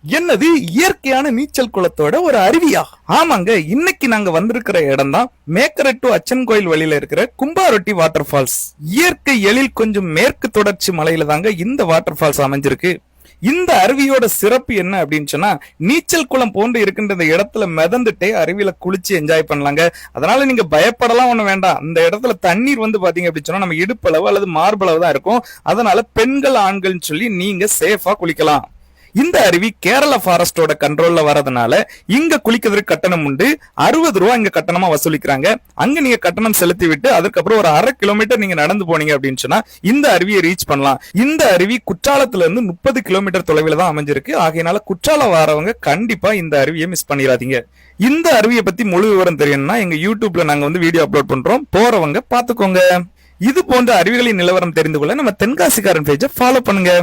என்னது இயற்கையான நீச்சல் குளத்தோட ஒரு அருவியா? ஆமாங்க, இன்னைக்கு நாங்க வந்திருக்கிற இடம் தான் மேக்கரை டு அச்சன் கோயில் வழியில இருக்கிற கும்பாரொட்டி வாட்டர் ஃபால்ஸ். இயற்கை எழில் கொஞ்சம் மேற்கு தொடர்ச்சி மலையில தாங்க இந்த வாட்டர் ஃபால்ஸ் அமைஞ்சிருக்கு. இந்த அருவியோட சிறப்பு என்ன அப்படின்னு சொன்னா, நீச்சல் குளம் போன்று இருக்கின்ற இந்த இடத்துல மிதந்துட்டே அருவியில குளிச்சு என்ஜாய் பண்ணலாங்க. அதனால நீங்க பயப்படலாம் ஒண்ணு வேண்டாம். இந்த இடத்துல தண்ணீர் வந்து பாத்தீங்க அப்படின்னு சொன்னா நம்ம இடுப்பளவு அல்லது மார்பளவு தான் இருக்கும். அதனால பெண்கள் ஆண்கள்னு சொல்லி நீங்க சேஃபா குளிக்கலாம். இந்த அருவி கேரளா ஃபாரஸ்டோட கண்ட்ரோல்ல வரதுனால இங்க குளிக்கிறதுக்கு கட்டணம் உண்டு. 60 ரூபாய் இங்க கட்டணமா வசூலிக்கிறாங்க. அங்க நீங்க கட்டணம் செலுத்தி விட்டு அதுக்கப்புறம் ஒரு 1/2 கிலோமீட்டர் நீங்க நடந்து போனீங்க அப்படின்னு சொன்னா இந்த அருவியை ரீச் பண்ணலாம். இந்த அருவி குற்றாலத்துல இருந்து 30 கிலோமீட்டர் தொலைவில் தான் அமைஞ்சிருக்கு. ஆகையினால குற்றாலம் வரவங்க கண்டிப்பா இந்த அருவியை மிஸ் பண்ணிடாதீங்க. இந்த அருவியை பத்தி முழு விவரம் தெரியணும்னா எங்க யூடியூப்ல நாங்க வந்து வீடியோ அப்லோட் பண்றோம், போறவங்க பாத்துக்கோங்க. இது போன்ற அருவிகளின் நிலவரம் தெரிந்து கொள்ள நம்ம தென்காசிக்காரன் பேஜை ஃபாலோ பண்ணுங்க.